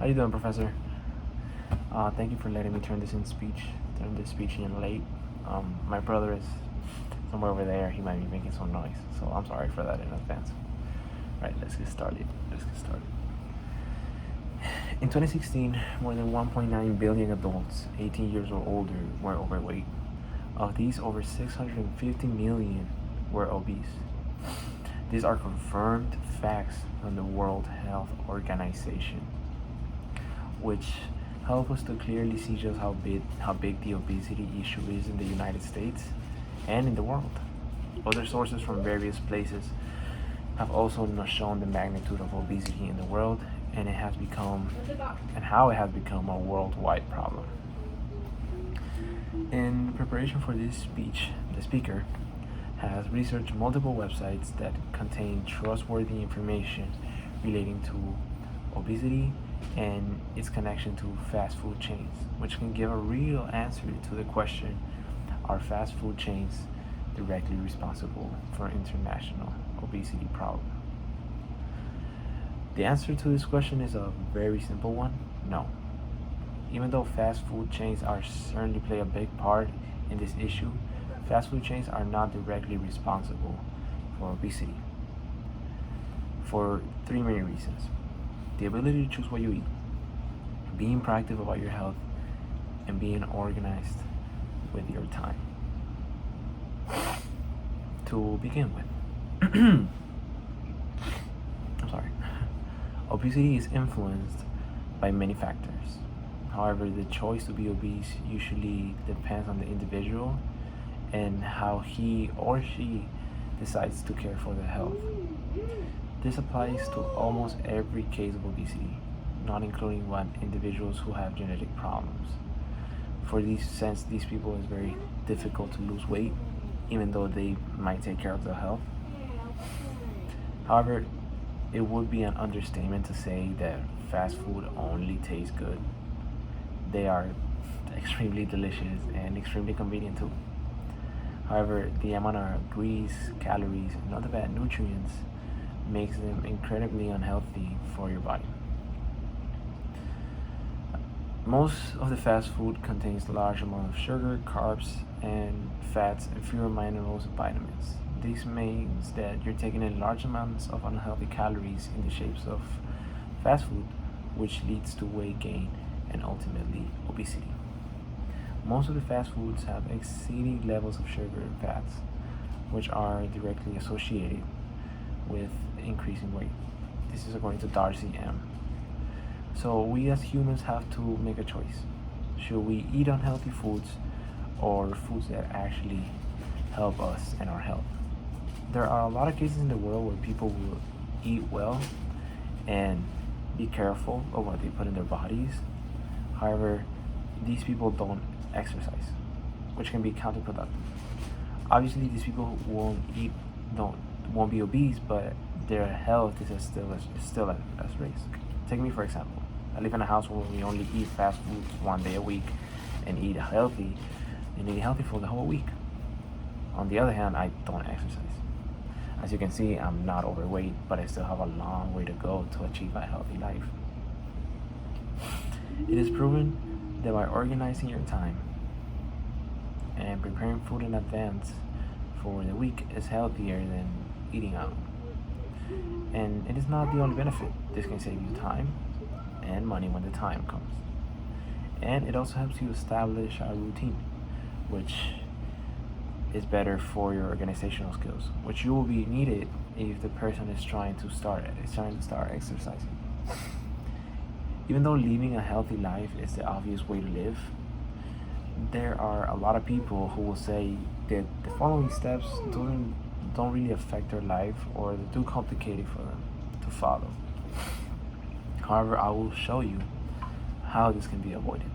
How you doing, Professor? Thank you for letting me turn this speech in late. My brother is somewhere over there. He might be making some noise, so I'm sorry for that in advance. Right, let's get started. In 2016, more than 1.9 billion adults 18 years or older were overweight. Of these, over 650 million were obese. These are confirmed facts from the World Health Organization, which help us to clearly see just how big the obesity issue is in the United States and in the world. Other sources from various places have also shown the magnitude of obesity in the world and how it has become a worldwide problem. In preparation for this speech, the speaker has researched multiple websites that contain trustworthy information relating to obesity and its connection to fast food chains, which can give a real answer to the question, are fast food chains directly responsible for international obesity problem? The answer to this question is a very simple one: no. Even though fast food chains are certainly play a big part in this issue, fast food chains are not directly responsible for obesity for three main reasons: the ability to choose what you eat, being proactive about your health, and being organized with your time. To begin with, obesity is influenced by many factors. However, the choice to be obese usually depends on the individual and how he or she decides to care for their health. This applies to almost every case of obesity, not including individuals who have genetic problems. For these people, it's very difficult to lose weight, even though they might take care of their health. However, it would be an understatement to say that fast food only tastes good. They are extremely delicious and extremely convenient too. However, the amount of grease, calories, and other bad nutrients makes them incredibly unhealthy for your body. Most of the fast food contains large amounts of sugar, carbs, and fats, and fewer minerals and vitamins. This means that you're taking in large amounts of unhealthy calories in the shapes of fast food, which leads to weight gain and ultimately obesity. Most of the fast foods have exceeding levels of sugar and fats, which are directly associated with increasing weight. This is according to Darcy M. So we as humans have to make a choice. Should we eat unhealthy foods or foods that actually help us and our health? There are a lot of cases in the world where people will eat well and be careful of what they put in their bodies. However, these people don't exercise, which can be counterproductive. Obviously, these people won't be obese, but their health is still at risk. Take me for example. I live in a house where we only eat fast foods one day a week and eat healthy for the whole week. On the other hand, I don't exercise. As you can see, I'm not overweight, but I still have a long way to go to achieve a healthy life. It is proven that by organizing your time and preparing food in advance for the week is healthier than eating out. And it is not the only benefit. This can save you time and money when the time comes. And it also helps you establish a routine, which is better for your organizational skills, which you will be needed if the person is trying to start exercising. Even though living a healthy life is the obvious way to live, there are a lot of people who will say that the following steps don't really affect their life, or they're too complicated for them to follow. However, I will show you how this can be avoided.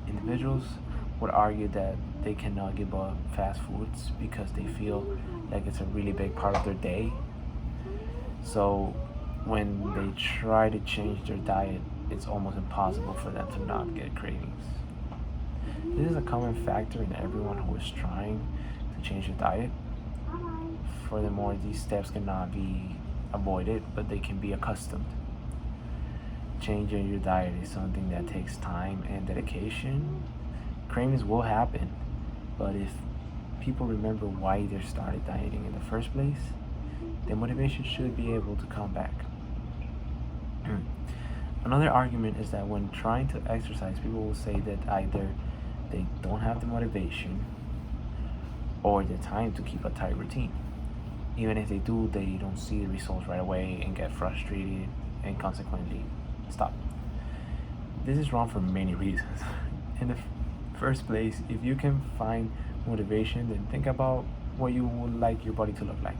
Individuals would argue that they cannot give up fast foods because they feel like it's a really big part of their day. So when they try to change their diet, it's almost impossible for them to not get cravings. This is a common factor in everyone who is trying to change their diet. Furthermore, these steps cannot be avoided, but they can be accustomed. changing your diet is something that takes time and dedication, cravings will happen. But if people remember why they started dieting in the first place, the motivation should be able to come back. Another argument is that when trying to exercise, people will say that either they don't have the motivation or the time to keep a tight routine. Even if they do, they don't see the results right away and get frustrated and consequently stop. This is wrong for many reasons. In the first place, if you can find motivation, then think about what you would like your body to look like,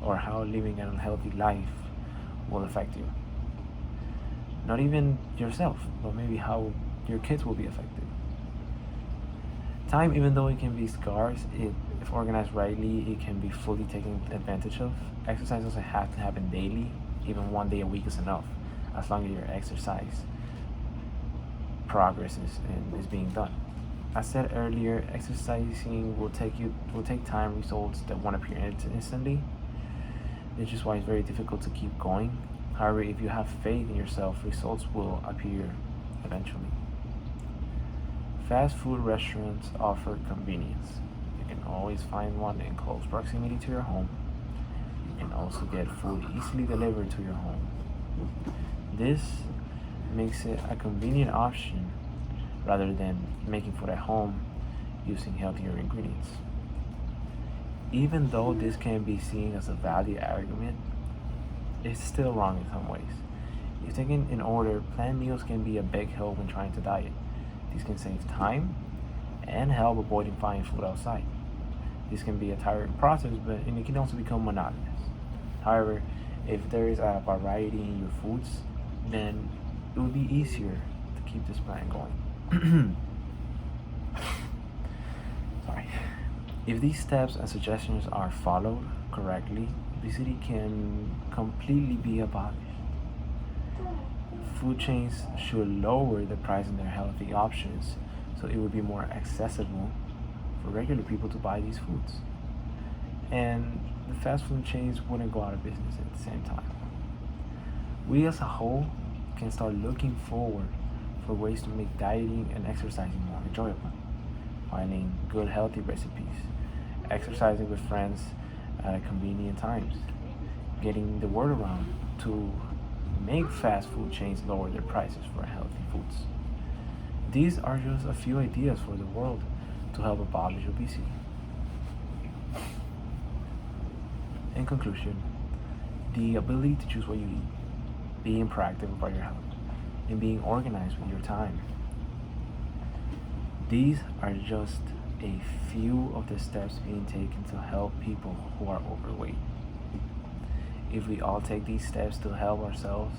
or how living an unhealthy life will affect you. Not even yourself, but maybe how your kids will be affected. Time, even though it can be scarce, if organized rightly, it can be fully taken advantage of. Exercise doesn't have to happen daily. Even 1 day a week is enough, as long as your exercise progress is being done. I said earlier, exercising will take time. Results that won't appear instantly. It's just why it's very difficult to keep going. However, if you have faith in yourself, results will appear eventually. Fast food restaurants offer convenience. You can always find one in close proximity to your home. You can also get food easily delivered to your home. This makes it a convenient option rather than making food at home using healthier ingredients. Even though this can be seen as a valid argument, it's still wrong in some ways. If taken in order, planned meals can be a big help when trying to diet. These can save time and help avoiding buying food outside. This can be a tiring process, and it can also become monotonous. However, if there is a variety in your foods, then it will be easier to keep this plan going. Sorry. If these steps and suggestions are followed correctly, obesity can completely be abolished. Food chains should lower the price in their healthy options so it would be more accessible for regular people to buy these foods. And the fast food chains wouldn't go out of business at the same time. We as a whole can start looking forward for ways to make dieting and exercising more enjoyable, finding good healthy recipes, exercising with friends at convenient times, getting the word around to make fast food chains lower their prices for healthy foods. These are just a few ideas for the world to help abolish obesity. In conclusion, the ability to choose what you eat, being proactive about your health, and being organized with your time. These are just a few of the steps being taken to help people who are overweight. If we all take these steps to help ourselves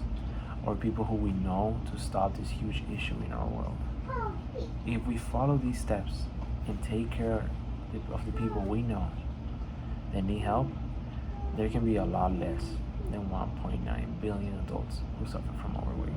or people who we know to stop this huge issue in our world, if we follow these steps and take care of the people we know that need help, there can be a lot less than 1.9 billion adults who suffer from overweight.